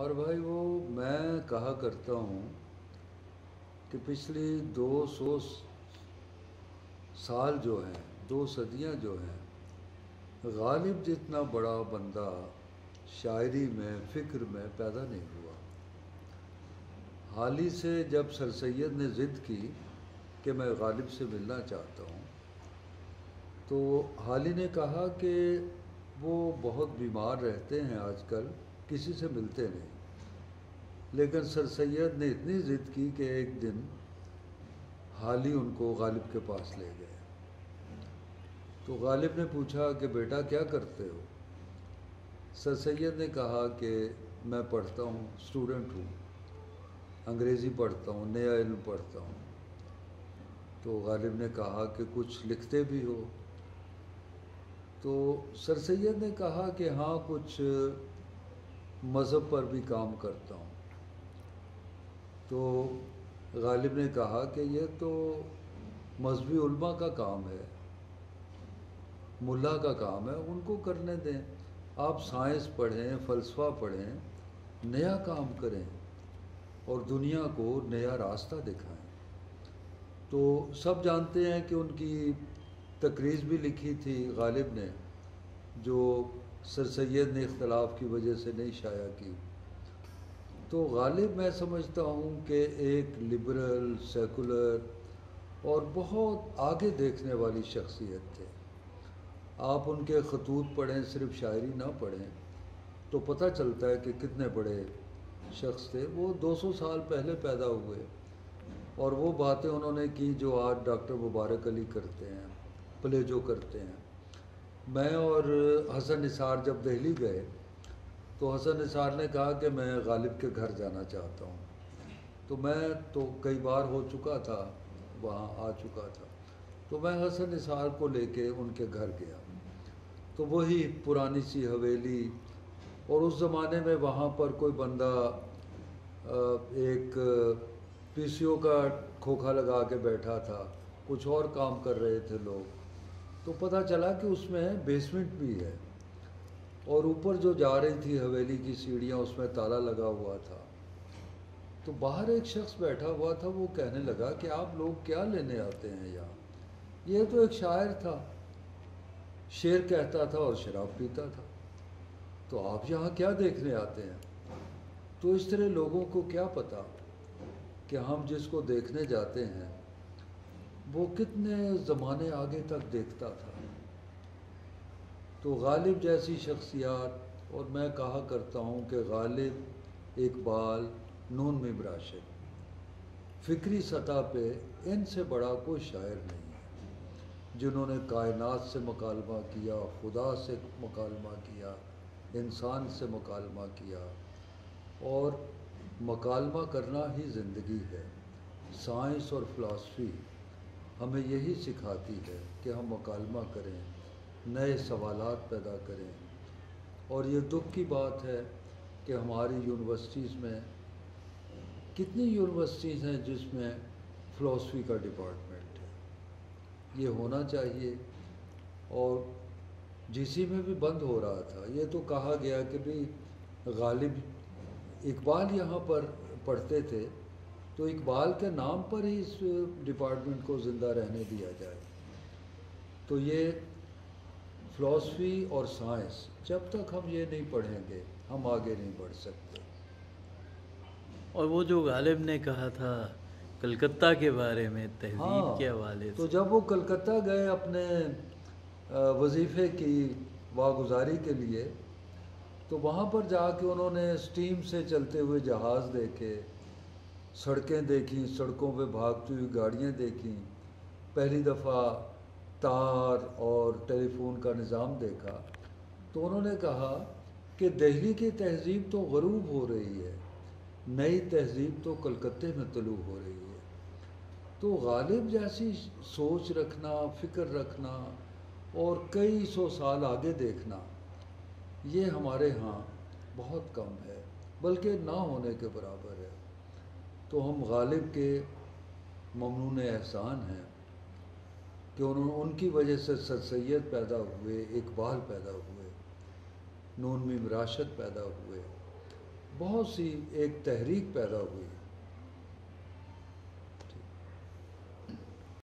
اور بھائی وہ میں کہا کرتا ہوں کہ پچھلی 200 سال جو ہیں، 2 صدیاں جو ہیں، غالب جتنا بڑا بندہ شاعری میں، فکر میں پیدا نہیں ہوا۔ حال ہی سے جب سر سید نے ضد کی کہ میں غالب سے ملنا چاہتا ہوں، تو حالی نے کہا کہ وہ بہت بیمار رہتے ہیں آج کل، کسی سے ملتے نہیں۔ لیکن سر سید نے اتنی ضد کی کہ ایک دن حالی ان کو غالب کے پاس لے گئے۔ تو غالب نے پوچھا کہ بیٹا کیا کرتے ہو؟ سر سید نے کہا کہ میں پڑھتا ہوں، اسٹوڈنٹ ہوں، انگریزی پڑھتا ہوں، نیا علم پڑھتا ہوں۔ تو غالب نے کہا کہ کچھ لکھتے بھی ہو؟ تو سر سید نے کہا کہ ہاں کچھ مذہب پر بھی کام کرتا ہوں۔ تو غالب نے کہا کہ یہ تو مذہبی علماء کا کام ہے، ملا کا کام ہے، ان کو کرنے دیں۔ آپ سائنس پڑھیں، فلسفہ پڑھیں، نیا کام کریں اور دنیا کو نیا راستہ دکھائیں۔ تو سب جانتے ہیں کہ ان کی تقریر بھی لکھی تھی غالب نے، جو سر سید نے اختلاف کی وجہ سے نہیں شائع کی۔ تو غالب میں سمجھتا ہوں کہ ایک لبرل، سیکولر اور بہت آگے دیکھنے والی شخصیت تھے۔ آپ ان کے خطوط پڑھیں، صرف شاعری نہ پڑھیں تو پتہ چلتا ہے کہ کتنے بڑے شخص تھے۔ وہ 200 سال پہلے پیدا ہوئے اور وہ باتیں انہوں نے کی جو آج ڈاکٹر مبارک علی کرتے ہیں، پلے جو کرتے ہیں۔ میں اور حسن نثار جب دہلی گئے تو حسن نثار نے کہا کہ میں غالب کے گھر جانا چاہتا ہوں۔ تو میں تو کئی بار ہو چکا تھا، وہاں آ چکا تھا، تو میں حسن نثار کو لے کے ان کے گھر گیا۔ تو وہی پرانی سی حویلی، اور اس زمانے میں وہاں پر کوئی بندہ ایک پی سی او کا کھوکھا لگا کے بیٹھا تھا، کچھ اور کام کر رہے تھے لوگ۔ تو پتہ چلا کہ اس میں بیسمنٹ بھی ہے، اور اوپر جو جا رہی تھی حویلی کی سیڑھیاں، اس میں تالا لگا ہوا تھا۔ تو باہر ایک شخص بیٹھا ہوا تھا، وہ کہنے لگا کہ آپ لوگ کیا لینے آتے ہیں یہاں؟ یہ تو ایک شاعر تھا، شعر کہتا تھا اور شراب پیتا تھا، تو آپ یہاں کیا دیکھنے آتے ہیں؟ تو اس طرح لوگوں کو کیا پتا کہ ہم جس کو دیکھنے جاتے ہیں وہ کتنے زمانے آگے تک دیکھتا تھا۔ تو غالب جیسی شخصیات، اور میں کہا کرتا ہوں کہ غالب، اقبال، نون میم راشد، فکری سطح پہ ان سے بڑا کوئی شاعر نہیں ہے، جنہوں نے کائنات سے مکالمہ کیا، خدا سے مکالمہ کیا، انسان سے مکالمہ کیا، اور مکالمہ کرنا ہی زندگی ہے۔ سائنس اور فلاسفی ہمیں یہی سکھاتی ہے کہ ہم مکالمہ کریں، نئے سوالات پیدا کریں۔ اور یہ دکھ کی بات ہے کہ ہماری یونیورسٹیز میں، کتنی یونیورسٹیز ہیں جس میں فلاسفی کا ڈپارٹمنٹ ہے؟ یہ ہونا چاہیے۔ اور جی سی میں بھی بند ہو رہا تھا۔ یہ تو کہا گیا کہ بھی غالب، اقبال یہاں پر پڑھتے تھے تو اقبال کے نام پر ہی اس ڈپارٹمنٹ کو زندہ رہنے دیا جائے۔ تو یہ فلاسفی اور سائنس، جب تک ہم یہ نہیں پڑھیں گے ہم آگے نہیں بڑھ سکتے۔ اور وہ جو غالب نے کہا تھا کلکتہ کے بارے میں تہذیب کے ہاں، حوالے تو سے، جب وہ کلکتہ گئے اپنے وظیفے کی واگزاری کے لیے، تو وہاں پر جا کے انہوں نے اسٹیم سے چلتے ہوئے جہاز دیکھے، سڑکیں دیکھیں، سڑکوں پہ بھاگتی ہوئی گاڑیاں دیکھیں، پہلی دفعہ تار اور ٹیلی فون کا نظام دیکھا۔ تو انہوں نے کہا کہ دہلی کی تہذیب تو غروب ہو رہی ہے، نئی تہذیب تو کلکتے میں طلوع ہو رہی ہے۔ تو غالب جیسی سوچ رکھنا، فکر رکھنا اور کئی 100 سال آگے دیکھنا، یہ ہمارے ہاں بہت کم ہے، بلکہ نہ ہونے کے برابر ہے۔ تو ہم غالب کے ممنون احسان ہیں کہ ان کی وجہ سے سر سید پیدا ہوئے، اقبال پیدا ہوئے، نون میم راشد پیدا ہوئے، بہت سی ایک تحریک پیدا ہوئی